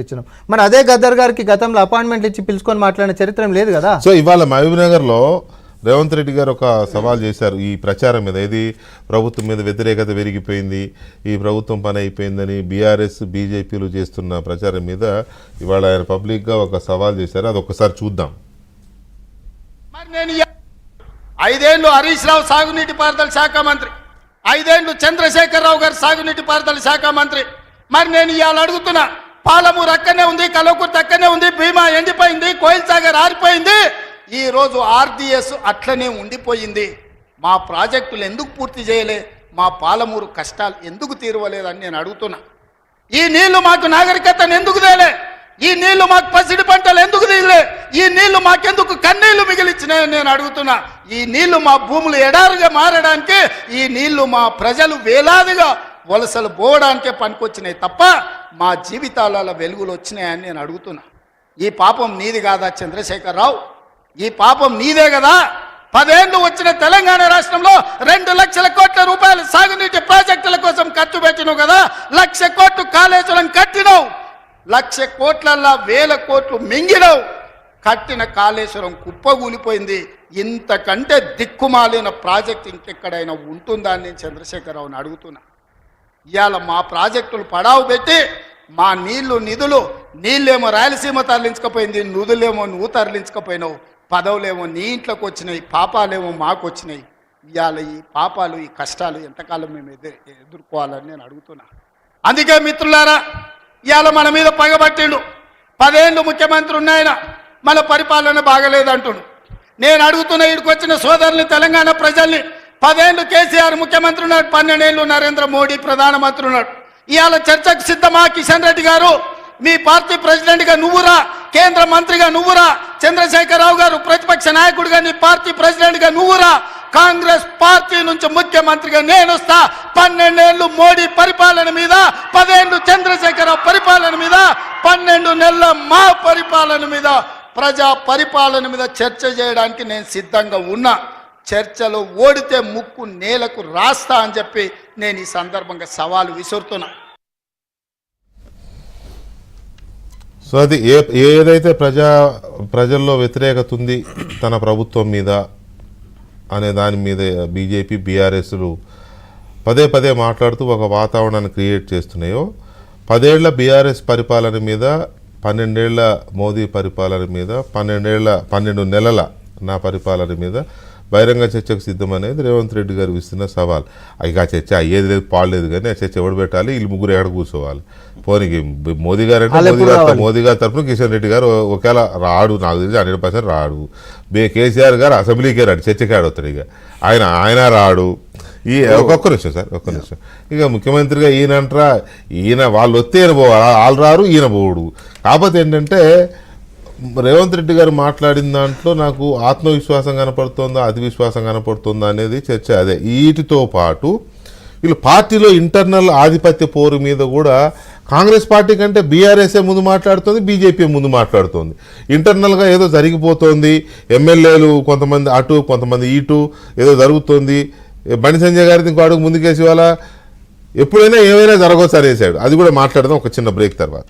ఇచ్చినాం. మరి అదే గద్దర్ గారికి గతంలో అపాయింట్మెంట్లు ఇచ్చి పిలుచుకొని మాట్లాడిన చరిత్ర లేదు కదా. సో ఇవాళ మహబూబ్నగర్లో రేవంత్ రెడ్డి గారు ఒక సవాల్ చేశారు ఈ ప్రచారం మీద. ఇది ప్రభుత్వం మీద వ్యతిరేకత పెరిగిపోయింది, ఈ ప్రభుత్వం పని అయిపోయిందని బీఆర్ఎస్ బీజేపీలు చేస్తున్న ప్రచారం మీద ఇవాళ ఆయన పబ్లిక్గా ఒక సవాల్ చేశారు. అది ఒక్కసారి చూద్దాం. మరి నేను 5 ఏళ్ళు హరీష్ రావు సాగునీటి పారుదల శాఖ మంత్రి, 5 ఏళ్ళు చంద్రశేఖరరావు గారు సాగునీటి పారుదల శాఖ మంత్రి. మరి నేను ఇవాళ అడుగుతున్నా, పాలమూరు అక్కడనే ఉంది, కల్వకుర్తి అక్కడనే ఉంది, భీమా ఎండిపోయింది, కోయిల్ సాగర్ ఆరిపోయింది, ఈ రోజు ఆర్డీఎస్ అట్లనే ఉండిపోయింది. మా ప్రాజెక్టులు ఎందుకు పూర్తి చేయలే, మా పాలమూరు కష్టాలు ఎందుకు తీరవలేదని నేను అడుగుతున్నా. ఈ నీళ్లు మాకు నాగరికతను ఎందుకు తేలే, ఈ నీళ్లు మాకు పసిడి పంటలు ఎందుకు తీయలే, ఈ నీళ్లు మాకెందుకు కన్నీళ్లు మిగిలిచ్చినాయని నేను అడుగుతున్నా. ఈ నీళ్లు మా భూములు ఎడారుగా మారడానికి, ఈ నీళ్లు మా ప్రజలు వేలాదిగా వలసలు పోవడానికే పనికొచ్చినాయి తప్ప మా జీవితాలలో వెలుగులు వచ్చినాయని నేను అడుగుతున్నా. ఈ పాపం నీది కాదా చంద్రశేఖరరావు? ఈ పాపం నీదే కదా. 10 ఏళ్ళు వచ్చిన తెలంగాణ రాష్ట్రంలో 2 లక్షల కోట్ల రూపాయలు సాగునీటి ప్రాజెక్టుల కోసం ఖర్చు పెట్టినావు కదా. 1,00,000 కోట్లు కాళేశ్వరం కట్టినావు, 1,00,000 కోట్లల్లా 1,000 కోట్లు మింగినావు. కట్టిన కాళేశ్వరం కుప్పగూలిపోయింది. ఇంతకంటే దిక్కుమాలిన ప్రాజెక్ట్ ఇంకెక్కడైనా ఉంటుందా అని నేను చంద్రశేఖరరావుని అడుగుతున్నా. ఇవాళ మా ప్రాజెక్టులు పడావు పెట్టి మా నిధులు నీళ్ళేమో రాయలసీమ తరలించకపోయింది, నిధులేమో నువ్వు తరలించకపోయినావు, పదవులేమో నీ ఇంట్లోకి వచ్చినాయి, పాపాలేమో మాకు వచ్చినాయి. ఇవాళ ఈ పాపాలు ఈ కష్టాలు ఎంతకాలం మేము ఎదుర్కోవాలని నేను అడుగుతున్నా. అందుకే మిత్రులారా, ఇవాళ మన మీద పగబట్టిండు. 10 ఏళ్ళు ముఖ్యమంత్రి ఉన్నాయన, మన పరిపాలన బాగలేదంటుడు. నేను అడుగుతున్న ఇక్కడికి వచ్చిన సోదరుని, తెలంగాణ ప్రజల్ని, 10 ఏళ్ళు కేసీఆర్ ముఖ్యమంత్రి ఉన్నాడు, 12 ఏళ్ళు నరేంద్ర మోడీ ప్రధానమంత్రి ఉన్నాడు. ఇవాళ చర్చకు సిద్ధమా కిషన్ రెడ్డి గారు? మీ పార్టీ ప్రెసిడెంట్గా నువ్వురా, కేంద్ర మంత్రిగా నువ్వురా, చంద్రశేఖరరావు గారు ప్రతిపక్ష నాయకుడిగా నీ పార్టీ ప్రెసిడెంట్గా నువ్వురా, కాంగ్రెస్ పార్టీ నుంచి ముఖ్యమంత్రిగా నేను వస్తా. 12 ఏళ్ళు మోడీ పరిపాలన మీద, 10 ఏళ్ళు చంద్రశేఖరరావు పరిపాలన మీద, 12 నెలల మా పరిపాలన మీద, ప్రజా పరిపాలన మీద చర్చ చేయడానికి నేను సిద్ధంగా ఉన్నా. చర్చలో ఓడితే ముక్కు నేలకు రాస్తా అని చెప్పి నేను ఈ సందర్భంగా సవాలు విసురుతున్నా. సో అది ఏదైతే ప్రజల్లో వ్యతిరేకత ఉంది తన ప్రభుత్వం మీద అనే దాని మీద బీజేపీ బీఆర్ఎస్లు పదే మాట్లాడుతూ ఒక వాతావరణాన్ని క్రియేట్ చేస్తున్నాయో, 10 ఏళ్ల బీఆర్ఎస్ పరిపాలన మీద, 12 ఏళ్ల మోదీ పరిపాలన మీద, 12 నెలల నా పరిపాలన మీద బహిరంగ చర్చకు సిద్ధం అనేది రేవంత్ రెడ్డి గారు ఇస్తున్న సవాల్. ఇక ఆ చర్చ అయ్యేది లేదు, పాడలేదు, కానీ ఆ చర్చ ఎవడు పెట్టాలి, వీళ్ళు ముగ్గురు ఎక్కడ కూర్చోవాలి. పోనీకి మోదీ గారు అంటే మోదీ గారి తరఫున కిషన్ రెడ్డి గారు ఒకవేళ రాడు, నాకు తెలిసి 100% రాడు. కేసీఆర్ గారు అసెంబ్లీకే రాడు, చర్చకే ఆడవుతాడు. ఇక ఆయన రాడు. ఒక్క నిమిషం సార్, ఒక్క నిమిషం. ఇక ముఖ్యమంత్రిగా ఈయన వాళ్ళు వస్తే ఈయన పోవాలి, వాళ్ళు రారు, ఈయన పోడు. కాకపోతే ఏంటంటే రేవంత్ రెడ్డి గారు మాట్లాడిన దాంట్లో నాకు ఆత్మవిశ్వాసం కనపడుతుందా, అతి విశ్వాసం కనపడుతుందా అనేది చర్చ. అదే వీటితో పాటు వీళ్ళు పార్టీలో ఇంటర్నల్ ఆధిపత్య పోరు మీద కూడా కాంగ్రెస్ పార్టీ కంటే బీఆర్ఎస్ఏ ముందు మాట్లాడుతుంది, బీజేపీ ముందు మాట్లాడుతుంది. ఇంటర్నల్గా ఏదో జరిగిపోతుంది, ఎమ్మెల్యేలు కొంతమంది అటు కొంతమంది ఇటు ఏదో జరుగుతుంది. బండి సంజయ్ గారిని ఇంకో అడుగు ముందుకేసి వాళ్ళ ఎప్పుడైనా ఏమైనా జరగవచ్చు అనేసాడు. అది కూడా మాట్లాడదాం ఒక చిన్న బ్రేక్ తర్వాత.